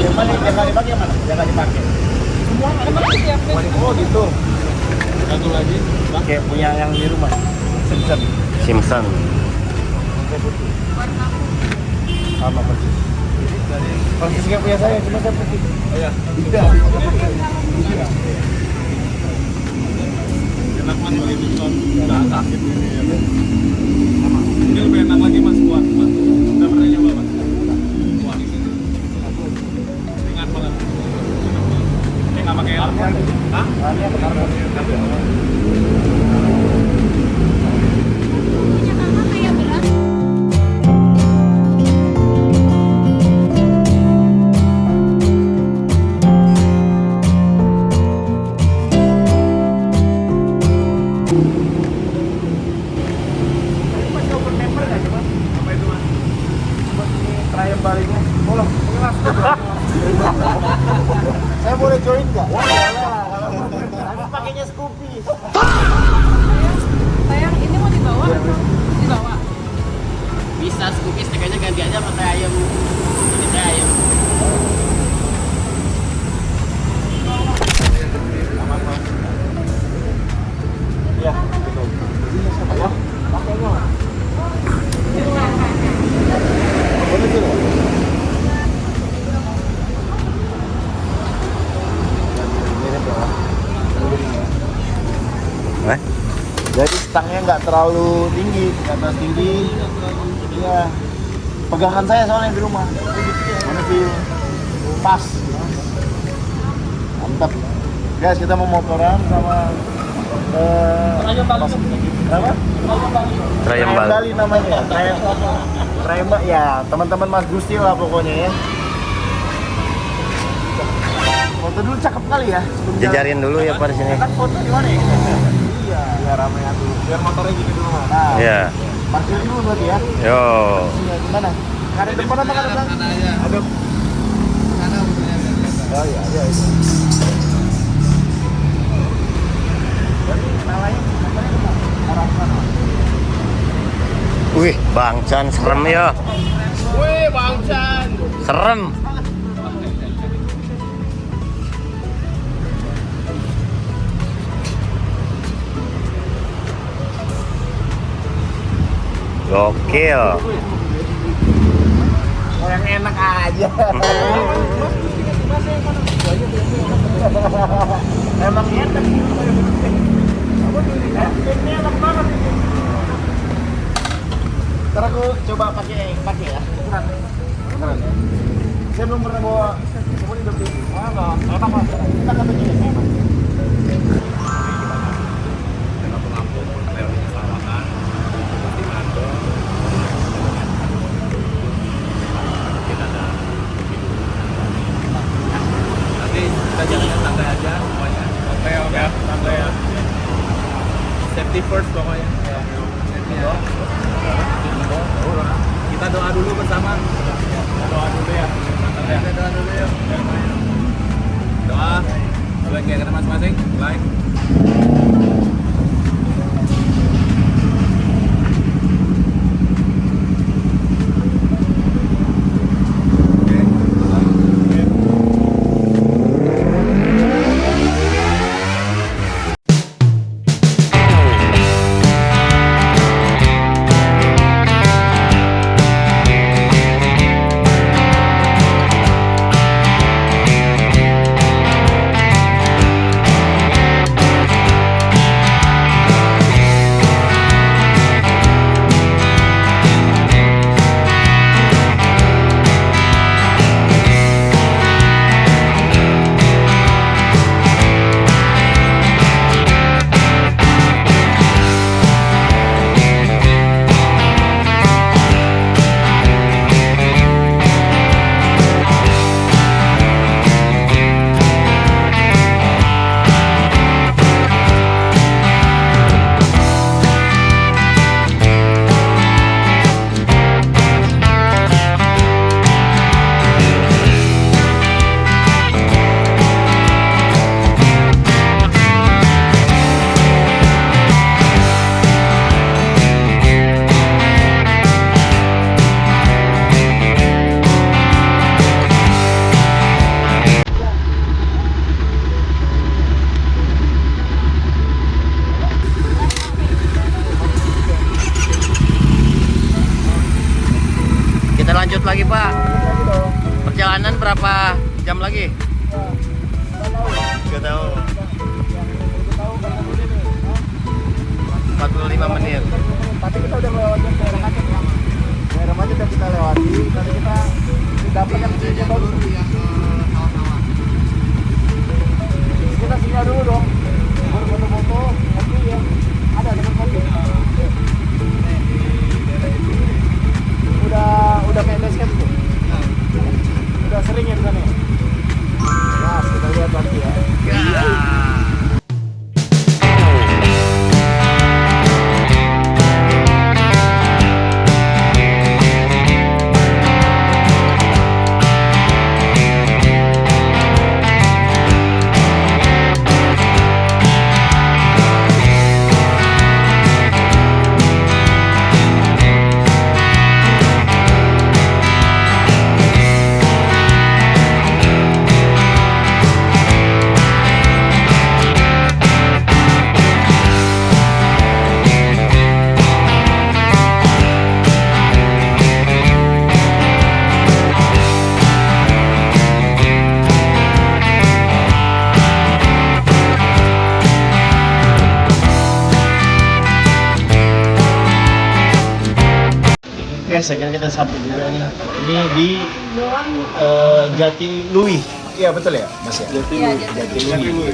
Yang mana yang nggak dipakai yang mana? Yang nggak dipakai. Semua ada. Oh gitu. Satu lagi. Kayak punya yang di rumah. Simpson. Simpson. Putih. Sama persis. Persis kayak punya saya, cuma saya putih. Iya. Tidak. Enak mas kalau itu kan nggak sakit ini ya. Ini lebih enak lagi mas kuat mas. Udah pernah nyoba mas? Kuat ini. Ringan banget. Ini nggak pakai helm. Hah? Ini apa karbon? Punya kakak kayak berat. Masih open member nggak sih mas? Apa itu mas? Buat ini trial baliknya. Tolong, pengelas. Saya boleh join nggak? Aku pakainya Scoopy. Sayang, ini mau dibawa atau dibawa? Bisa Scoopy stikernya ganti aja pakai ayam. Ini teh ayam. Iya, betul. Siapa ya? Pakainya. Boleh tidak? Jadi stangnya nggak terlalu tinggi, nggak terlalu tinggi. Iya. Pegangan saya soalnya di rumah. Mana sih? Pas. Mantap. Guys, kita mau motoran sama apa? Trayem Bali Bali. namanya. Trayem ya, teman-teman Mas Gusti lah pokoknya ya. Foto dulu cakep kali ya. sebelum jalan. Jajarin dulu ya Pak di sini. Kan foto di mana ya? Iya, biar ramean dulu. Biar motornya gini dulu. Nah, Iya. parkir dulu berarti ya. Yo. Iya, gimana? Ada depan apa ada belakang? Ada. Oh iya, iya. Jadi namanya arah sana. Wih, Bang Chan serem ya. Wih, Bang Chan. Serem. Gokil. Oh, yang enak aja. Emang enak. Ini enak banget ini. Ntar aku coba pakai ya. Beneran. Beneran. Saya belum pernah bawa. Coba di dompet. Ah, enggak. Enak mas. Kita kata gini enak. Lampung-Lampung, lewatnya Sawangan, di Manado. Kita ada nanti kita jalannya santai aja semuanya. Santai ya, santai ya. Safety first pokoknya. Safety ya. Kita doa dulu bersama. Doa dulu ya. Kita doa dulu ya. Doa. Buat kita masing-masing. Like. perjalanan berapa jam lagi? Gak tahu. 45 menit. Tapi kita udah melewati daerah macet ya. Daerah macet yang kita lewati, nanti kita dapat yang view-nya bagus. Kita sinyal dulu dong. Baru foto-foto, kopi ya. Ada dengan kopi. Udah kayak base camp tuh. Udah sering ya di sana. Ya, kita lihat lagi ya. Sekarang kita sampai juga nih. Ini di Jatiluwi. Iya betul ya, Mas ya. Jatiluwi.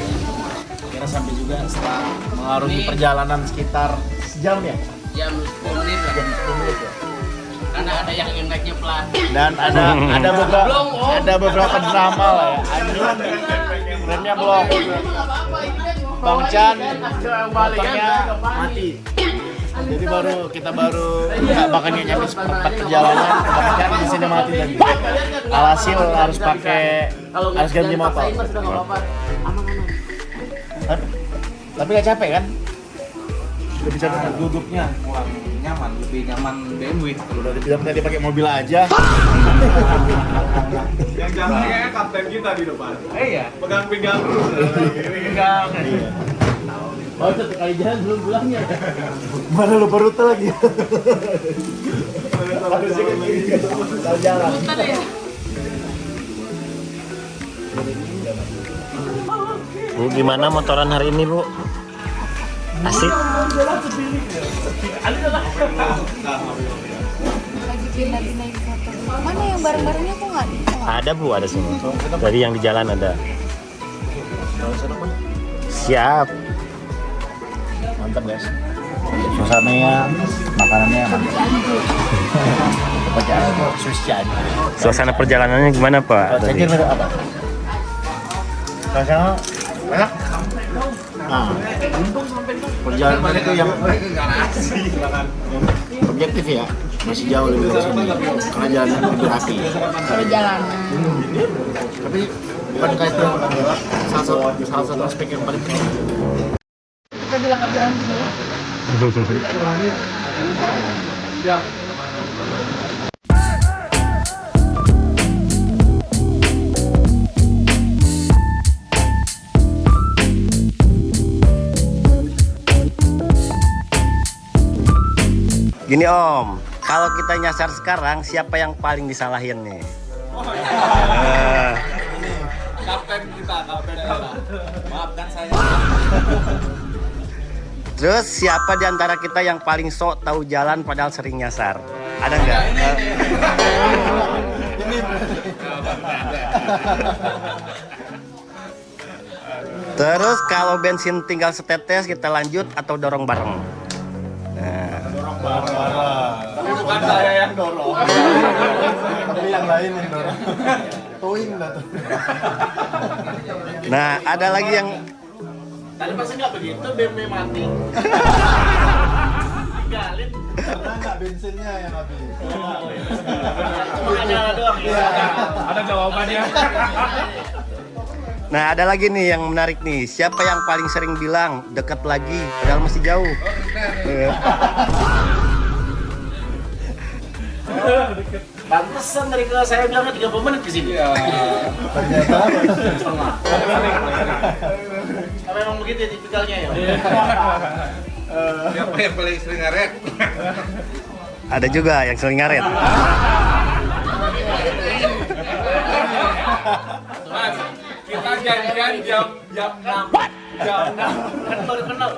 Kita sampai juga setelah mengarungi perjalanan sekitar sejam ya. Jam 10 menit lah. Jam 10 menit ya. Karena ada yang naiknya pelan. Dan ada beberapa drama lah ya. Anjing remnya belum. Bang Chan motornya mati. Jadi kita baru nggak bakal nyampe seperempat perjalanan, bahkan di sini mati tadi. Alhasil harus ganti motor. Tapi nggak capek kan? Lebih capek kan? Duduknya kurang nyaman, lebih nyaman BMW. Udah dibilang tadi pakai mobil aja. Yang jantungnya kapten kita di depan. Iya. Pegang pinggang terus. Pinggang. Oh, satu kali jalan belum pulangnya. Mana lu rute lagi? Salah jalan. Putar ya. Bu, gimana motoran hari ini, Bu? Asik? Lagi pindah-pindah foto. Mana yang bareng-barengnya kok nggak di? Ada, Bu, ada semua. Dari yang di jalan ada. Siap. Mantap guys. Suasananya, makanannya mantap. Swiss Chard. Suasana perjalanannya gimana, Pak? Saya kira apa? Suasana enak. Nah, perjalanan itu yang objektif ya, masih jauh lebih dari sini karena jalannya lebih rapi. Perjalanan. Tapi bukan kayak itu salah satu aspek yang paling penting. Kita bilang nggak bilang dulu. Gini Om, kalau kita nyasar sekarang, siapa yang paling disalahin nih? Kapten kita. Maafkan saya. Terus siapa di antara kita yang paling sok tahu jalan padahal sering nyasar? Ada nggak? Terus kalau bensin tinggal setetes, kita lanjut atau dorong bareng? Nah. Tapi bukan saya yang dorong. Tapi yang lain yang dorong. Towing lah tuh. Nah, ada lagi yang Tadi pasti nggak begitu, BMW mati. Tinggalin. Karena nggak bensinnya yang habis. Cuma jalan doang ya. Ada jawabannya. Nah, ada lagi nih yang menarik nih. Siapa yang paling sering bilang deket lagi padahal masih jauh? Pantesan dari ke saya bilangnya 30 menit ke sini. Iya. Ternyata Memang begitu ya tipikalnya ya. Siapa yang paling sering ngaret? Ada juga yang sering ngaret. Mas, kita janjian jam 6. Jam 6. Kan baru kenal.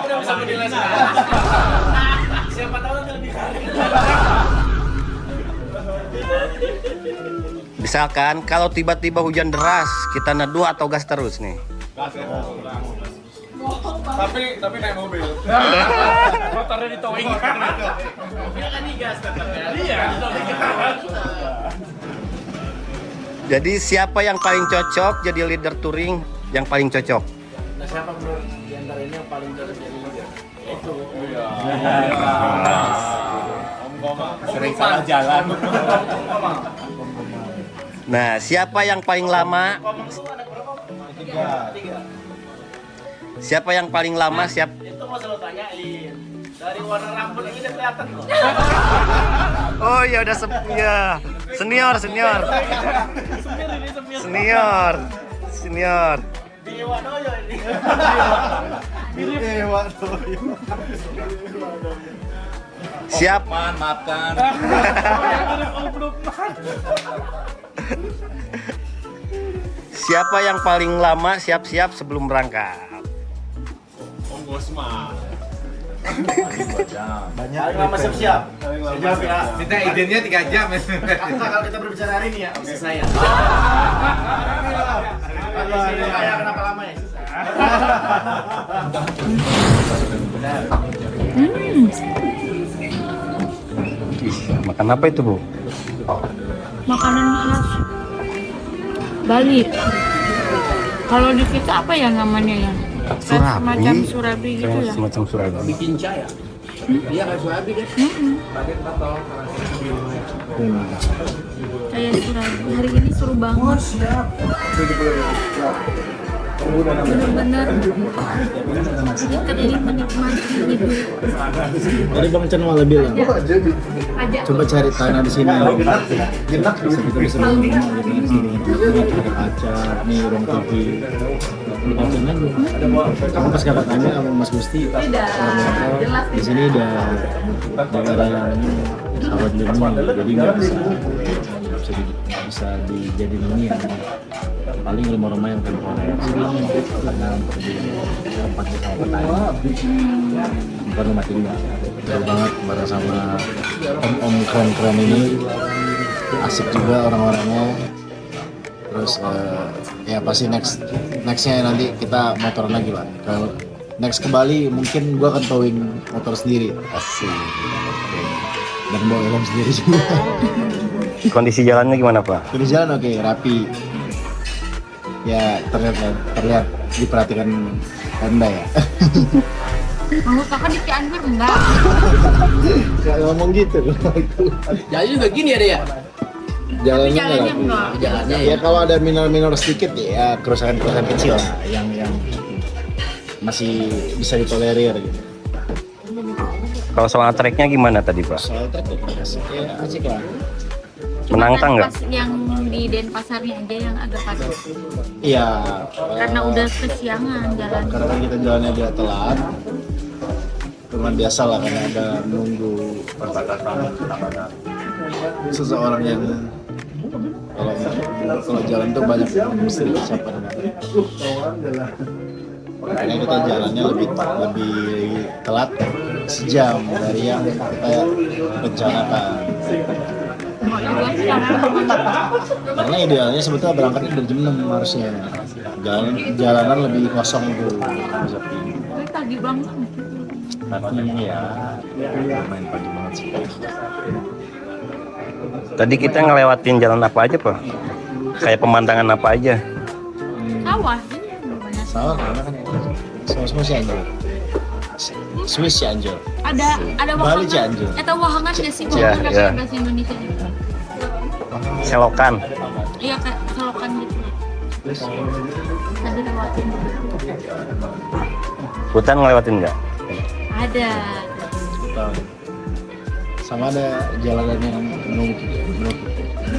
Udah bisa menilai sekarang. Siapa tahu nanti lebih kali. Misalkan kalau tiba-tiba hujan deras, kita neduh atau gas terus nih? Tapi naik mobil. Motornya di towing. Mobil kan digas tetap ya. Iya. Jadi siapa yang paling cocok jadi leader touring yang paling cocok? Nah, siapa menurut di antara ini yang paling cocok jadi leader? Itu. Sering salah jalan. Nah, siapa yang paling lama? Siapa yang paling lama siap? Itu mau selalu tanyain. Dari warna rambut ini udah kelihatan loh. Oh ya udah ya. Senior. Dewa doyo ini. Dewa doyo. Siap. Maafkan. Siapa yang paling lama siap-siap sebelum berangkat? Banyak lama siap-siap. Siap ya. Minta izinnya 3 jam. Kalau kita berbicara hari ini ya. Bisa saya. Saya kenapa lama ya? Ih, makan apa itu, Bu? Makanan khas Bali. Kalau di kita apa ya namanya ya? Surabi. Semacam surabi gitu ya. Semacam surabi. Bikin caya. Iya kayak surabi kan? Kayak surabi. Hari ini seru banget. Bener-bener kita jadi menikmati hidup. Tadi Bang Chan malah bilang, Aja. coba cari tanah di sini. Kita bisa ngomong gitu di sini. Ada kaca, nih ruang TV. Kacanya kamu pas kakak tanya sama Mas Gusti, di sini udah daerah yang sawah lindung, jadi nggak bisa dijadiin ini ya. Paling rumah-rumah yang temporer karena untuk di tempatnya sama petani, bukan rumah tinggal. Seru banget bareng sama om-om keren-keren ini, asik juga orang-orangnya. Terus ya pasti nextnya nanti kita motoran lagi lah. Kalau next ke Bali mungkin gua akan towing motor sendiri. Asik. Dan bawa helm sendiri juga. Kondisi jalannya gimana, Pak? Di jalan oke, rapi. Ya terlihat diperhatikan Honda ya. Mau kakak di Cianjur enggak? Gak ngomong gitu. Jadi juga gini ada ya? Jalannya nggak Jalannya rapi. enggak. Jalannya Ya kalau ada minor sedikit ya kerusakan kecil lah yang masih bisa ditolerir gitu. Kalau soal treknya gimana tadi, Pak? Soal trek ya asik lah. Cuma Menantang kan nggak? pas yang di Denpasarnya aja yang agak padat. Iya. Karena udah kesiangan jalan. Karena kita jalannya agak telat. Cuman biasa lah karena ada nunggu seseorang yang kalau jalan tuh banyak yang mesti disiapkan. Karena kita jalannya lebih telat sejam dari yang kita rencanakan. Karena idealnya sebetulnya berangkatnya dari jam 6 harusnya. Jalanan lebih kosong tuh. Tapi pagi banget. Tapi ya main pagi banget sih. Tadi kita ngelewatin jalan apa aja, Pak? Kayak pemandangan apa aja? Sawah ini banyak. Salah karena kan semua Cianjur. Swiss Cianjur. Ada Bali wahangan. Cianjur. Atau wahangan nggak sih? Iya, Wahangan iya. bahasa Indonesia. Selokan. Iya kayak selokan gitu. Ada lewatin. Hutan ngelewatin nggak? Ada. Sama ada jalanan yang menukik.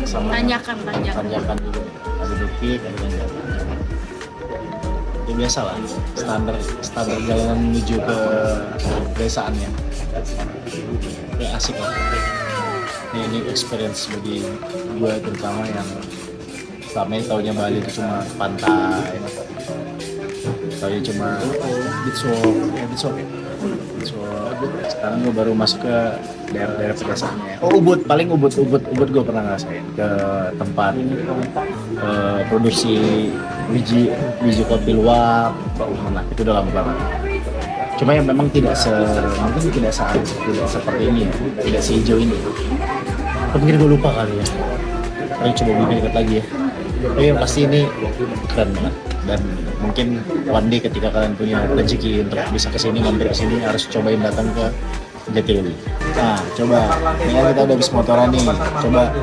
Sama Tanjakan. tanjakan juga. Ada bukit, ada tanjakan. Ya biasa lah, standar jalanan menuju ke desaan ya. Ya asik lah. Ini experience bagi gue terutama yang selama ini taunya Bali itu cuma pantai, taunya cuma beach walk. Sekarang gue baru masuk ke daerah-daerah pedesaan. Oh Ubud gue pernah ngerasain ke tempat produksi biji kopi luwak. Nah, itu udah lama banget. Cuma yang memang mungkin tidak seperti ini ya, tidak sehijau ini. Mungkin gue lupa kali ya. Paling coba bikin dekat lagi ya. Tapi yang pasti ini keren banget. Dan mungkin one day ketika kalian punya rezeki untuk bisa kesini, mampir kesini, harus cobain datang ke Jatiluwi. Nah, coba, ini kan kita udah habis motoran nih. Coba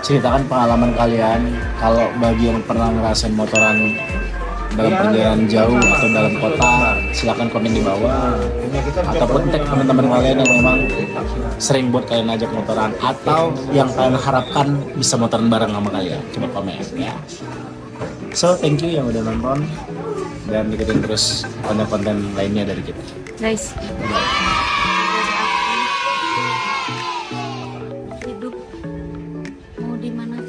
ceritakan pengalaman kalian kalau bagi yang pernah ngerasain motoran dalam perjalanan jauh atau dalam kota, silakan komen di bawah. Ataupun tag teman-teman kalian yang memang sering buat kalian ajak motoran atau yang kalian harapkan bisa motoran bareng sama kalian. Coba komen ya. So, thank you yang udah nonton dan ikutin terus konten-konten lainnya dari kita. Guys. Hidup mau di mana?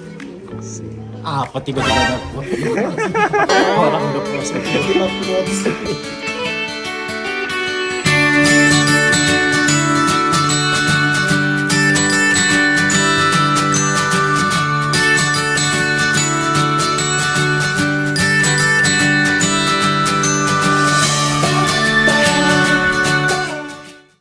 Apa tiba-tiba ada orang udah puas.